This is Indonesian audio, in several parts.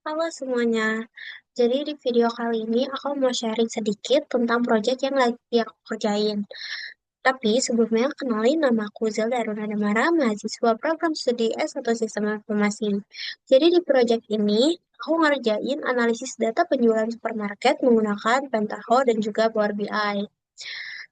Halo semuanya. Jadi di video kali ini aku mau sharing sedikit tentang proyek yang lagi aku kerjain. Tapi sebelumnya kenalin nama aku Zelda Aruna Damara, mahasiswa program studi S1 Sistem Informasi. Jadi di proyek ini aku ngerjain analisis data penjualan supermarket menggunakan Pentaho dan juga Power BI.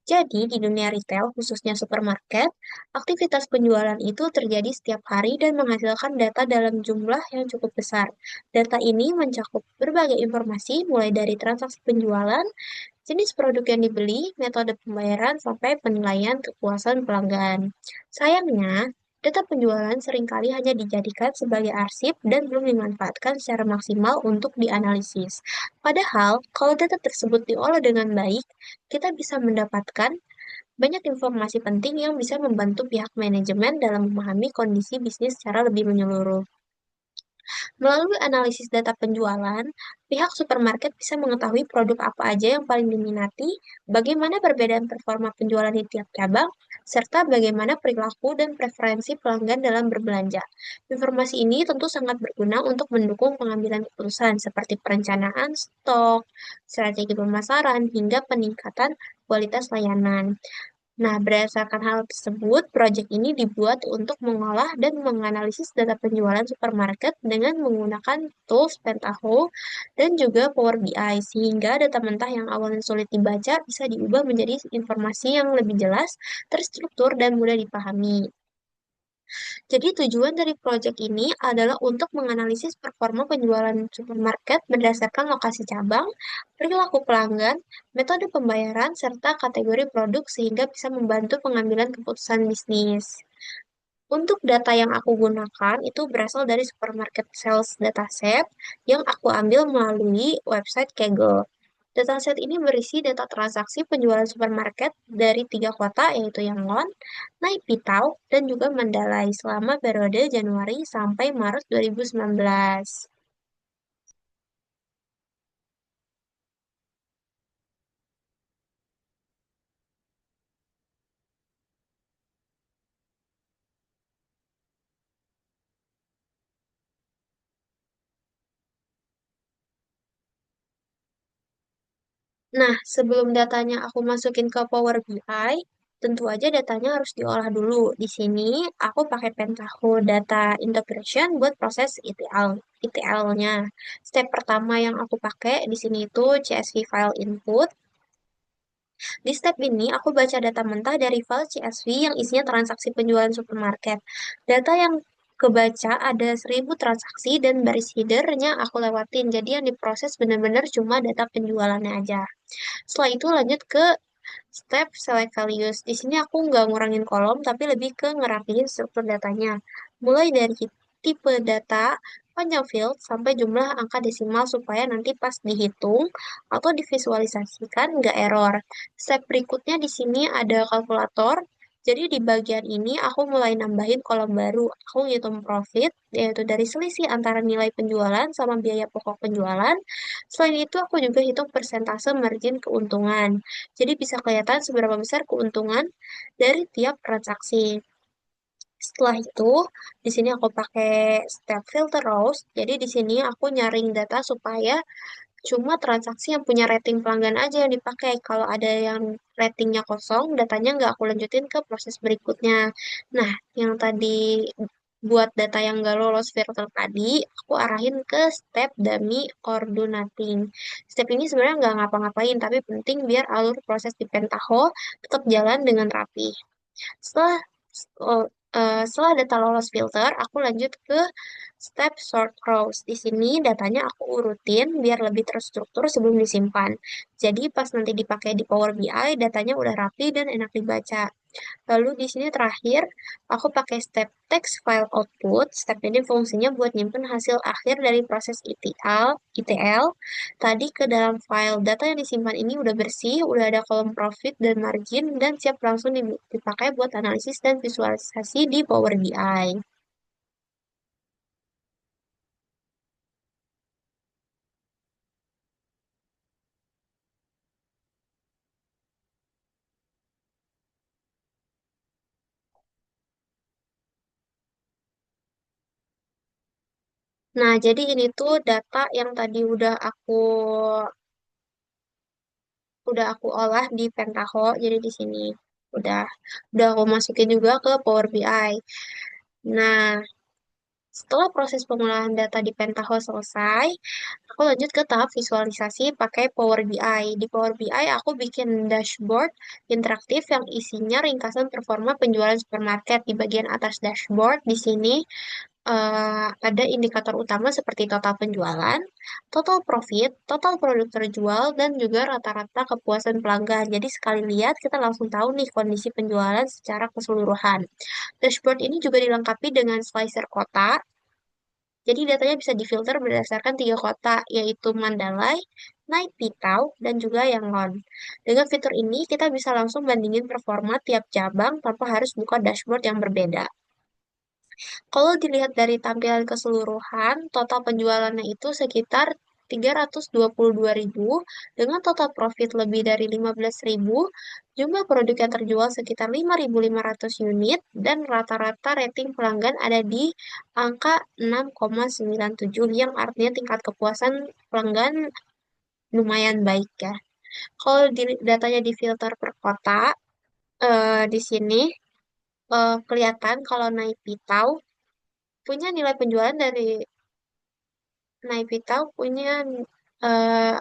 Jadi, di dunia retail, khususnya supermarket, aktivitas penjualan itu terjadi setiap hari dan menghasilkan data dalam jumlah yang cukup besar. Data ini mencakup berbagai informasi, mulai dari transaksi penjualan, jenis produk yang dibeli, metode pembayaran, sampai penilaian kepuasan pelanggan. Sayangnya, data penjualan seringkali hanya dijadikan sebagai arsip dan belum dimanfaatkan secara maksimal untuk dianalisis. Padahal, kalau data tersebut diolah dengan baik, kita bisa mendapatkan banyak informasi penting yang bisa membantu pihak manajemen dalam memahami kondisi bisnis secara lebih menyeluruh. Melalui analisis data penjualan, pihak supermarket bisa mengetahui produk apa aja yang paling diminati, bagaimana perbedaan performa penjualan di tiap cabang, serta bagaimana perilaku dan preferensi pelanggan dalam berbelanja. Informasi ini tentu sangat berguna untuk mendukung pengambilan keputusan seperti perencanaan stok, strategi pemasaran, hingga peningkatan kualitas layanan. Nah, berdasarkan hal tersebut, proyek ini dibuat untuk mengolah dan menganalisis data penjualan supermarket dengan menggunakan tools Pentaho dan juga Power BI, sehingga data mentah yang awalnya sulit dibaca bisa diubah menjadi informasi yang lebih jelas, terstruktur, dan mudah dipahami. Jadi tujuan dari proyek ini adalah untuk menganalisis performa penjualan supermarket berdasarkan lokasi cabang, perilaku pelanggan, metode pembayaran, serta kategori produk sehingga bisa membantu pengambilan keputusan bisnis. Untuk data yang aku gunakan itu berasal dari supermarket sales dataset yang aku ambil melalui website Kaggle. Dataset ini berisi data transaksi penjualan supermarket dari tiga kota yaitu Yangon, Naipitau, dan juga Mandalay selama periode Januari sampai Maret 2019. Nah, sebelum datanya aku masukin ke Power BI, tentu aja datanya harus diolah dulu. Di sini aku pakai Pentaho Data Integration buat proses ETL-nya. Step pertama yang aku pakai di sini itu CSV file input. Di step ini aku baca data mentah dari file CSV yang isinya transaksi penjualan supermarket. Data yang kebaca ada 1000 transaksi dan baris header-nya aku lewatin. Jadi yang diproses benar-benar cuma data penjualannya aja. Setelah itu lanjut ke step select values. Di sini aku nggak ngurangin kolom, tapi lebih ke ngerapiin struktur datanya. Mulai dari tipe data, panjang field, sampai jumlah angka desimal supaya nanti pas dihitung atau divisualisasikan nggak error. Step berikutnya di sini ada kalkulator. Jadi di bagian ini aku mulai nambahin kolom baru. Aku ngitung profit, yaitu dari selisih antara nilai penjualan sama biaya pokok penjualan. Selain itu, aku juga hitung persentase margin keuntungan. Jadi bisa kelihatan seberapa besar keuntungan dari tiap transaksi. Setelah itu, di sini aku pakai step filter rows. Jadi di sini aku nyaring data supaya cuma transaksi yang punya rating pelanggan aja yang dipakai. Kalau ada yang ratingnya kosong, datanya nggak aku lanjutin ke proses berikutnya. Nah, yang tadi buat data yang nggak lolos filter tadi, aku arahin ke step dummy or do nothing. Step ini sebenarnya nggak ngapa-ngapain, tapi penting biar alur proses di Pentaho tetap jalan dengan rapi. Setelah oh, setelah data lolos filter, aku lanjut ke step sort rows. Di sini datanya aku urutin biar lebih terstruktur sebelum disimpan. Jadi pas nanti dipakai di Power BI, datanya udah rapi dan enak dibaca. Lalu di sini terakhir, aku pakai step text file output. Step ini fungsinya buat nyimpen hasil akhir dari proses ETL. Tadi ke dalam file data yang disimpan ini udah bersih, udah ada kolom profit dan margin, dan siap langsung dipakai buat analisis dan visualisasi di Power BI. Nah, jadi ini tuh data yang tadi udah aku olah di Pentaho. Jadi di sini udah udah aku masukin juga ke Power BI. Nah, setelah proses pengolahan data di Pentaho selesai, aku lanjut ke tahap visualisasi pakai Power BI. Di Power BI aku bikin dashboard interaktif yang isinya ringkasan performa penjualan supermarket. Di bagian atas dashboard di sini ada indikator utama seperti total penjualan, total profit, total produk terjual, dan juga rata-rata kepuasan pelanggan. Jadi sekali lihat kita langsung tahu nih kondisi penjualan secara keseluruhan. Dashboard ini juga dilengkapi dengan slicer kota. Jadi datanya bisa difilter berdasarkan tiga kota, yaitu Mandalay, Nai Pitau, dan juga Yangon. Dengan fitur ini, kita bisa langsung bandingin performa tiap cabang tanpa harus buka dashboard yang berbeda. Kalau dilihat dari tampilan keseluruhan, total penjualannya itu sekitar 322.000 dengan total profit lebih dari 15.000, jumlah produk yang terjual sekitar 5.500 unit, dan rata-rata rating pelanggan ada di angka 6,97 yang artinya tingkat kepuasan pelanggan lumayan baik ya. Kalau datanya difilter per kota, di sini kelihatan kalau naik Pitau punya nilai penjualan dari Naipitau eh,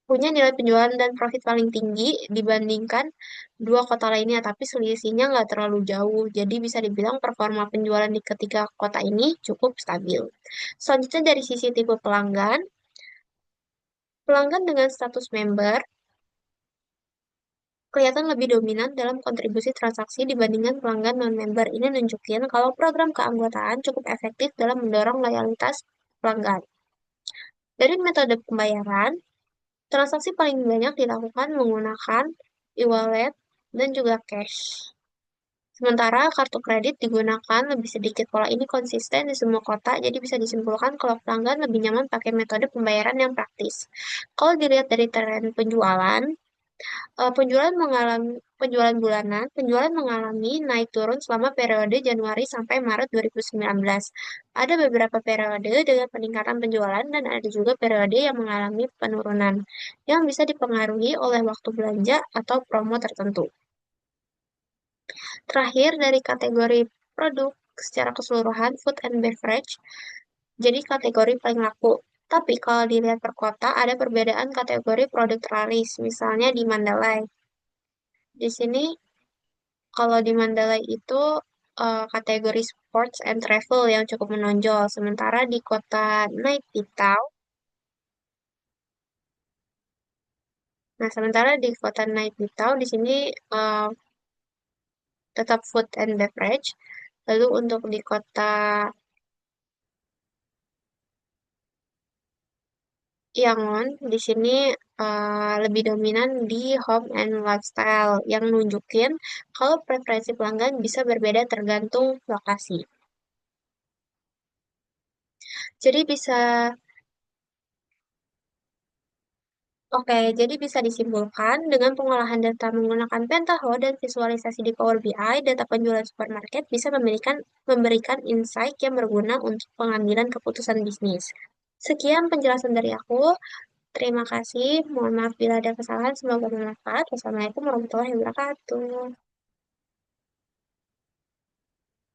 punya nilai penjualan dan profit paling tinggi dibandingkan dua kota lainnya, tapi selisihnya nggak terlalu jauh. Jadi bisa dibilang performa penjualan di ketiga kota ini cukup stabil. Selanjutnya dari sisi tipe pelanggan, pelanggan dengan status member kelihatan lebih dominan dalam kontribusi transaksi dibandingkan pelanggan non-member. Ini nunjukin kalau program keanggotaan cukup efektif dalam mendorong loyalitas pelanggan. Dari metode pembayaran, transaksi paling banyak dilakukan menggunakan e-wallet dan juga cash. Sementara kartu kredit digunakan lebih sedikit. Pola ini konsisten di semua kota, jadi bisa disimpulkan kalau pelanggan lebih nyaman pakai metode pembayaran yang praktis. Kalau dilihat dari tren penjualan, penjualan bulanan, penjualan mengalami naik turun selama periode Januari sampai Maret 2019. Ada beberapa periode dengan peningkatan penjualan dan ada juga periode yang mengalami penurunan yang bisa dipengaruhi oleh waktu belanja atau promo tertentu. Terakhir dari kategori produk secara keseluruhan food and beverage jadi kategori paling laku. Tapi kalau dilihat per kota ada perbedaan kategori produk terlaris, misalnya di Mandalay. Di sini kalau di Mandalay itu kategori sports and travel yang cukup menonjol. Sementara di kota Naipitau, sementara di kota Naipitau di sini eh, tetap food and beverage. Lalu untuk di kota Yangon, di sini lebih dominan di home and lifestyle yang nunjukin kalau preferensi pelanggan bisa berbeda tergantung lokasi. Jadi bisa Oke, jadi bisa disimpulkan dengan pengolahan data menggunakan Pentaho dan visualisasi di Power BI, data penjualan supermarket bisa memberikan insight yang berguna untuk pengambilan keputusan bisnis. Sekian penjelasan dari aku. Terima kasih. Mohon maaf bila ada kesalahan. Semoga bermanfaat. Wassalamualaikum warahmatullahi wabarakatuh.